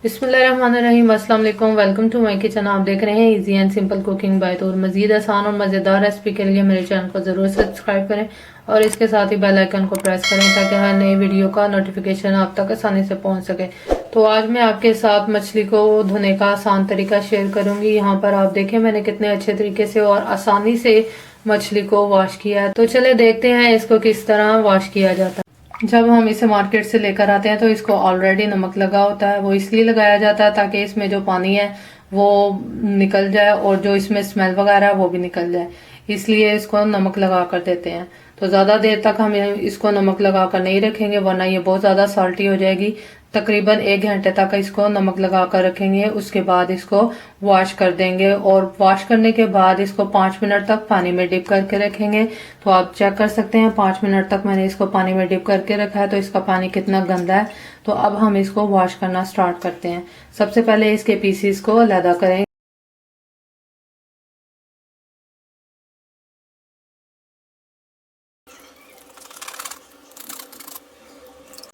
बिस्मिल्लाहिर्रहमानिर्रहीम, अस्सलाम वालेकुम। Welcome to my kitchen. आप देख रहे हैं easy and simple cooking by. तो मजीद आसान और मज़ेदार रेसिपी के लिए मेरे चैनल को ज़रूर सब्सक्राइब करें और इसके साथ ही बेल आइकन को प्रेस करें ताकि हर नई वीडियो का नोटिफिकेशन आप तक आसानी से पहुंच सके। तो आज मैं आपके साथ मछली को धोने का आसान तरीका शेयर करूंगी। यहाँ पर आप देखें मैंने कितने अच्छे तरीके से और आसानी से मछली को वॉश किया है। तो चले देखते हैं इसको किस तरह वॉश किया जाता है। जब हम इसे मार्केट से लेकर आते हैं तो इसको ऑलरेडी नमक लगा होता है। वो इसलिए लगाया जाता है ताकि इसमें जो पानी है वो निकल जाए और जो इसमें स्मेल वगैरह है वो भी निकल जाए, इसलिए इसको नमक लगा कर देते हैं। तो ज़्यादा देर तक हम इसको नमक लगा कर नहीं रखेंगे वरना ये बहुत ज़्यादा साल्टी हो जाएगी। तकरीबन 1 घंटे तक इसको नमक लगा कर रखेंगे, उसके बाद इसको वॉश कर देंगे और वॉश करने के बाद इसको 5 मिनट तक पानी में डिप करके रखेंगे। तो आप चेक कर सकते हैं 5 मिनट तक मैंने इसको पानी में डिप करके रखा है तो इसका पानी कितना गंदा है। तो अब हम इसको वॉश करना स्टार्ट करते हैं। सबसे पहले इसके पीसीस को अलग करें।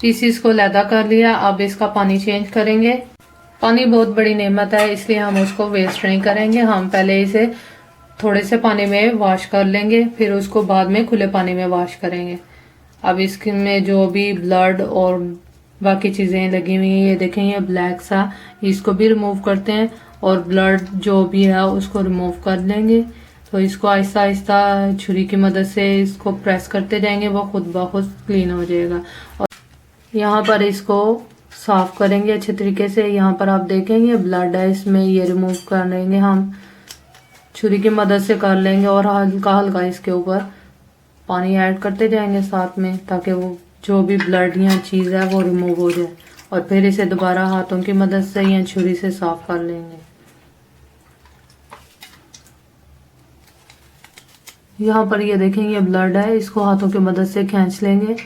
पीसीस को लैदा कर लिया, अब इसका पानी चेंज करेंगे। पानी बहुत बड़ी नेमत है इसलिए हम उसको वेस्ट नहीं करेंगे। हम पहले इसे थोड़े से पानी में वॉश कर लेंगे, फिर उसको बाद में खुले पानी में वॉश करेंगे। अब इसमें जो भी ब्लड और बाकी चीज़ें लगी हुई हैं ये देखें, ये ब्लैक सा, इसको भी रिमूव करते हैं और ब्लड जो भी है उसको रिमूव कर लेंगे। तो इसको आहिस्ता आहिस्ता छुरी की मदद से इसको प्रेस करते जाएंगे, वो खुद ब खुद क्लीन हो जाएगा। और यहाँ पर इसको साफ करेंगे अच्छे तरीके से। यहाँ पर आप देखेंगे ब्लड है इसमें, ये रिमूव कर लेंगे, हम छुरी की मदद से कर लेंगे और हल्का हल्का इसके ऊपर पानी ऐड करते जाएंगे साथ में ताकि वो जो भी ब्लड या चीज़ है वो रिमूव हो जाए। और फिर इसे दोबारा हाथों की मदद से या छुरी से साफ कर लेंगे। यहाँ पर ये देखेंगे ब्लड है, इसको हाथों की मदद से खींच लेंगे,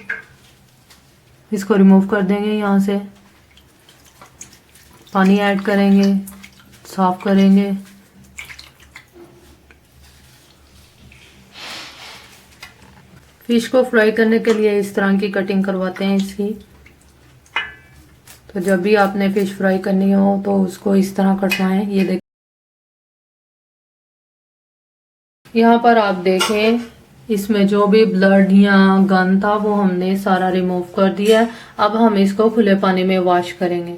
इसको रिमूव कर देंगे। यहाँ से पानी ऐड करेंगे, साफ करेंगे। फिश को फ्राई करने के लिए इस तरह की कटिंग करवाते हैं इसकी। तो जब भी आपने फिश फ्राई करनी हो तो उसको इस तरह कटवाएं। ये देखें, यहाँ पर आप देखें इसमें जो भी ब्लड या गन था वो हमने सारा रिमूव कर दिया है। अब हम इसको खुले पानी में वॉश करेंगे।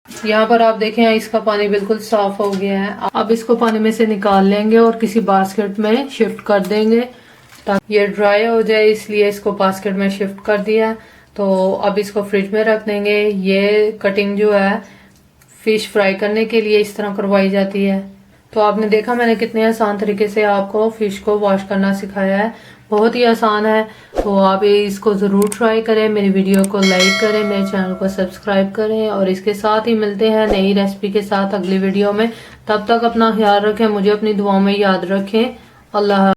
यहाँ पर आप देखें इसका पानी बिल्कुल साफ हो गया है। अब इसको पानी में से निकाल लेंगे और किसी बास्केट में शिफ्ट कर देंगे ताकि ये ड्राई हो जाए, इसलिए इसको बास्केट में शिफ्ट कर दिया। तो अब इसको फ्रिज में रख देंगे। ये कटिंग जो है फिश फ्राई करने के लिए इस तरह करवाई जाती है। तो आपने देखा मैंने कितने आसान तरीके से आपको फिश को वॉश करना सिखाया है, बहुत ही आसान है। तो आप इसको ज़रूर ट्राई करें, मेरी वीडियो को लाइक करें, मेरे चैनल को सब्सक्राइब करें और इसके साथ ही मिलते हैं नई रेसिपी के साथ अगली वीडियो में। तब तक अपना ख्याल रखें, मुझे अपनी दुआओं में याद रखें। अल्लाह।